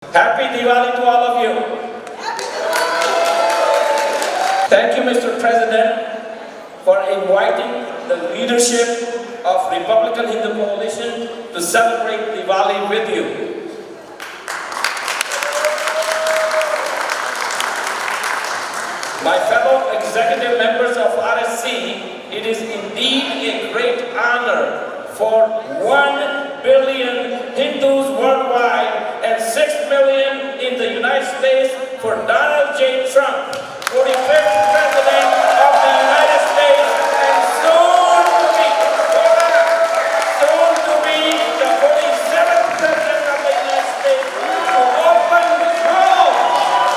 Happy Diwali to all of you. Thank you, Mr. President, for inviting the leadership of Republican Hindu Coalition to celebrate Diwali with you. My fellow executive members of RHC, it is indeed a great honor for 1 billion Hindus worldwide and 6 million in the United States for Donald J. Trump, 45th President of the United States and soon to be the 47th President of the United States to open his home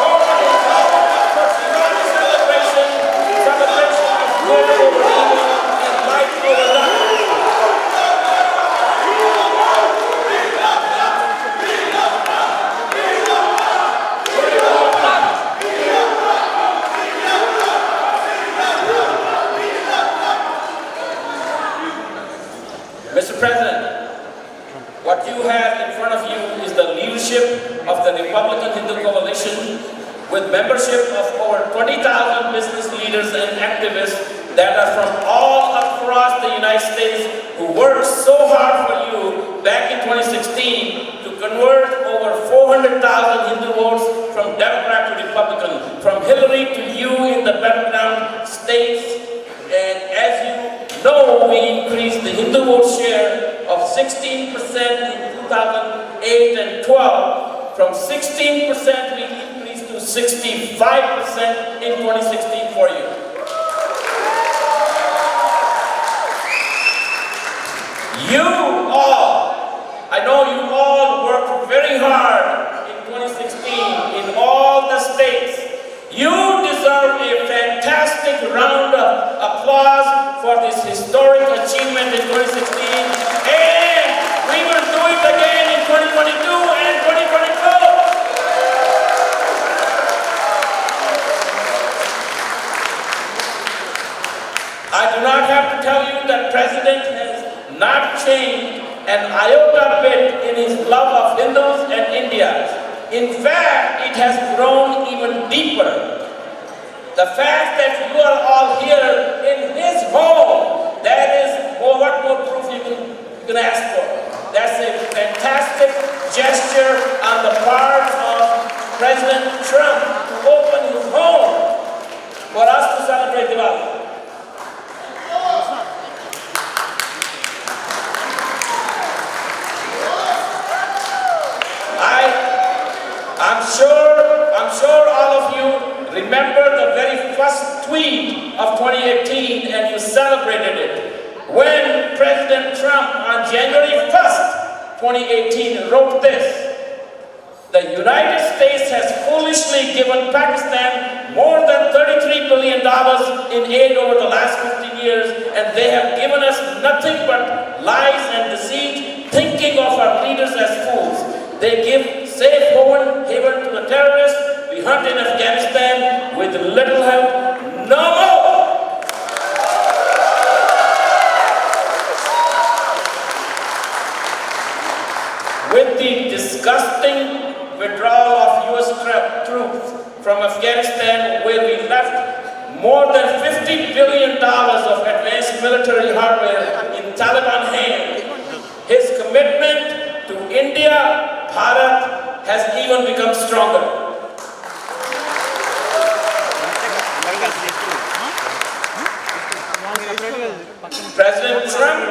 for Diwali celebration of good over evil and light over darkness. Mr. President, what you have in front of you is the leadership of the Republican Hindu Coalition with membership of over 20,000 business leaders and activists that are from all across the United States who worked so hard for you back in 2016 to convert over 400,000 Hindu votes from Democrat to Republican, from Hillary to you in the battleground states. And as you know, we increased the Hindu vote share of 16% in 2008 and 12. From 16% we increased to 65% in 2016 for you. You all, I know you all worked very hard in 2016 in all the states. You deserve a fantastic round of applause for this historic achievement in 2016, and we will do it again in 2022 and 2022. I do not have to tell you that President has not changed an iota bit in his love of Hindus and India. In fact, it has grown even deeper. The fact that you are all here in his home, that is what more proof you can ask for. That's a fantastic gesture on the part of President Trump to open his home for us to celebrate Diwali. I'm sure all of you remember the very first tweet of 2018 and you celebrated it. When President Trump on January 1st, 2018 wrote this: "The United States has foolishly given Pakistan more than $33 billion in aid over the last 15 years, and they have given us nothing but lies and deceit, thinking of our leaders as fools. They give safe haven to the terrorists we hunt in Afghanistan with little help. No more!" With the disgusting withdrawal of U.S. troops from Afghanistan, where we left more than $50 billion of advanced military hardware in Taliban hands, his commitment to India, Bharat, has even become stronger. President Trump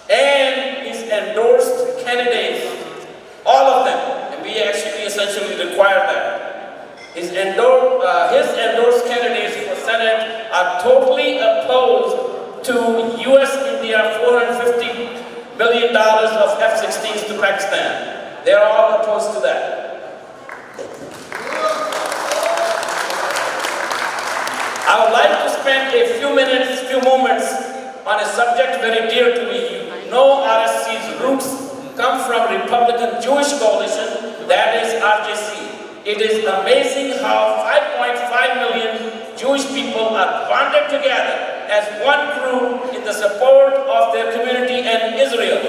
and his endorsed candidates, all of them, and we actually essentially require that, his endorsed candidates for Senate are totally opposed to U.S.-India $450 million of F-16s to Pakistan. They are all opposed to that. I would like to spend a few moments on a subject very dear to me. You know RHC's roots come from Republican Jewish Coalition, that is RHC. It is amazing how 5.5 million Jewish people are bonded together as one group in the support of their community and Israel.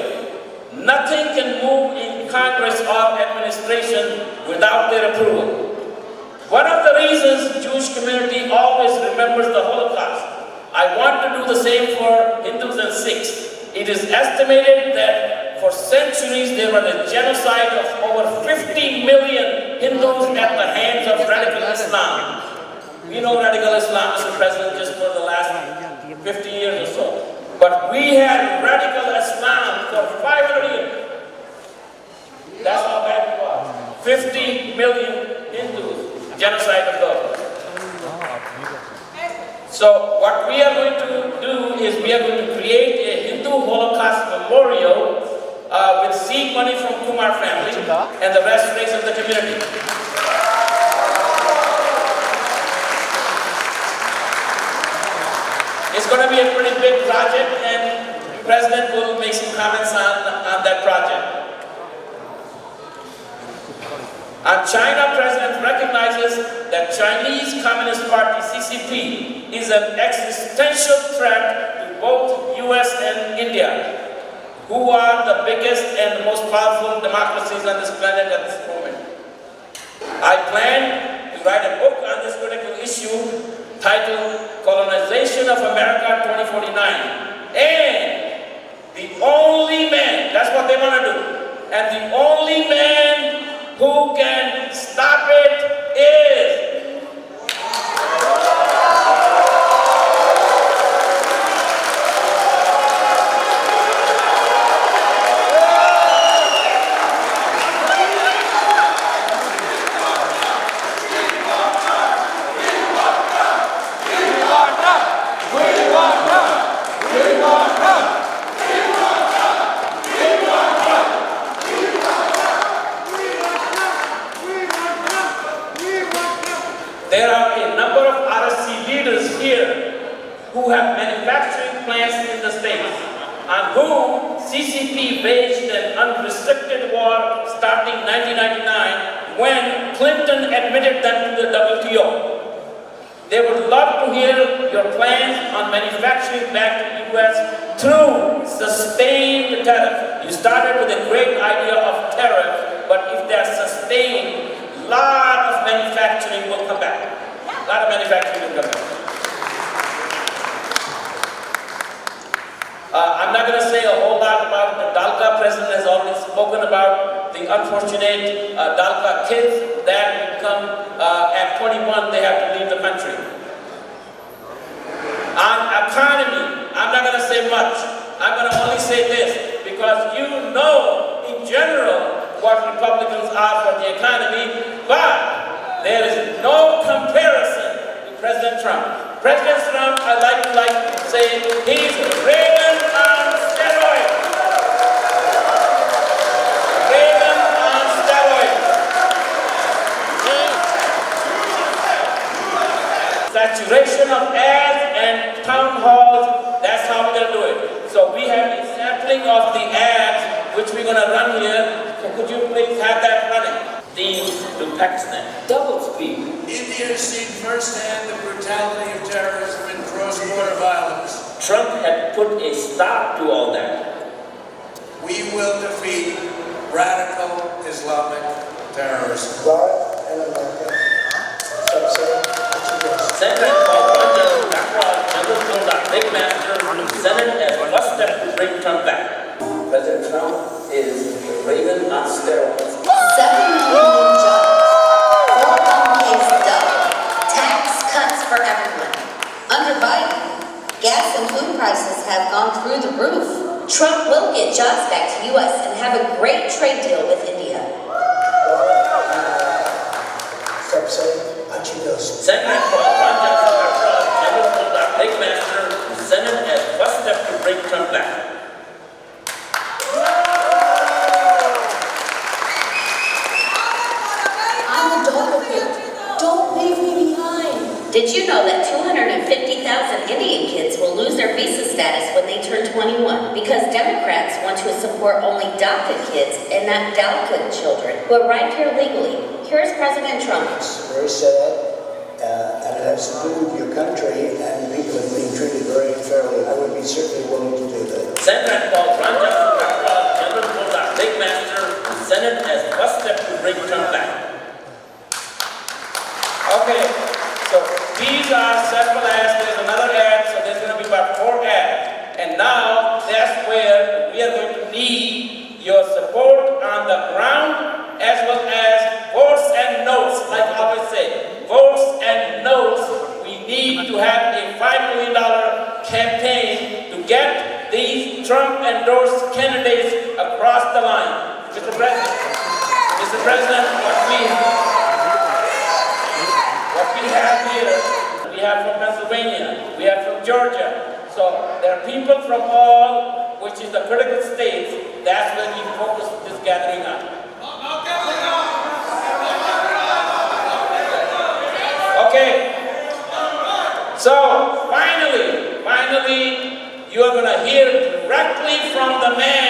Nothing can move in Congress or administration without their approval. One of the reasons the Jewish community always remembers the Holocaust, I want to do the same for Hindus and Sikhs. It is estimated that for centuries there was a genocide of over 50 million Hindus at the hands of radical Islam. We know radical Islam is present just for the last 50 years or so. But we had radical Islam for 500 years. That's how bad it was. 50 million Hindus. Genocide of those. So what we are going to do is we are going to create a Hindu Holocaust memorial with seed money from Kumar family and the rest race of the community. It's going to be a pretty big project, and the President will make some comments on that project. China President recognizes that Chinese Communist Party CCP is an existential threat to both US and India, who are the biggest and the most powerful democracies on this planet at this moment. I plan to write a book on this critical issue titled Colonization of America 2049. And the only man, that's what they want to do, and the only man who can stop it is there are a number of RHC leaders here who have manufacturing plants in the States, on whom CCP waged an unrestricted war starting 1999 when Clinton admitted them to the WTO. They would love to hear your plans on manufacturing back to the US through sustained tariff. You started with a great idea of tariff, but if they're sustained, a lot of manufacturing will come back. A lot of manufacturing will come back. I'm not going to say a whole lot about the Dalka. President has already spoken about the unfortunate Dalka kids that become, at 21, they have to leave the country. On economy, I'm not going to say much. I'm going to only say this, because you know, in general, what Republicans are for the economy, but there is no comparison to President Trump. President Trump, I like to say, he's Reagan on steroids. Reagan on steroids. Saturation of ads and town halls, that's how we're going to do it. So we have a sampling of the ads which we're going to run here. So could you please have that running? To Pakistan. Double speed. India has seen firsthand the brutality of terrorism and cross-border violence. Trump had put a stop to all that. We will defeat radical Islamic terrorism. Senate called General Big Master, Senate as first step to bring Trump back. President Trump is Reagan on steroids. 7 million jobs, 401ks doubled, tax cuts for everyone. Under Biden, gas and food prices have gone through the roof. Trump will get jobs back to U.S. and have a great trade deal with India. Senate called General Big Master, Senate as first step to bring Trump back. Did you know that 250,000 Indian kids will lose their visa status when they turn 21 because Democrats want to support only DACA kids and not DACA children who arrived here legally? Here's President Trump. It's very sad, and it has to do with your country and people are being treated very unfairly. I would be certainly willing to do that. Senate called General Big Master, Senate as first step to bring Trump back. Okay, so these are several ads. There's another ad, so there's going to be about 4 ads. And now that's where we are going to need your support on the ground as well as votes and notes, like I always say. Votes and notes. We need to have a $5 million campaign to get these Trump-endorsed candidates across the line. Mr. President, what we have here, we have from Pennsylvania, we have from Georgia. So there are people from all, which is the critical states. That's where we focus this gathering on. Okay. So finally, you are going to hear directly from the man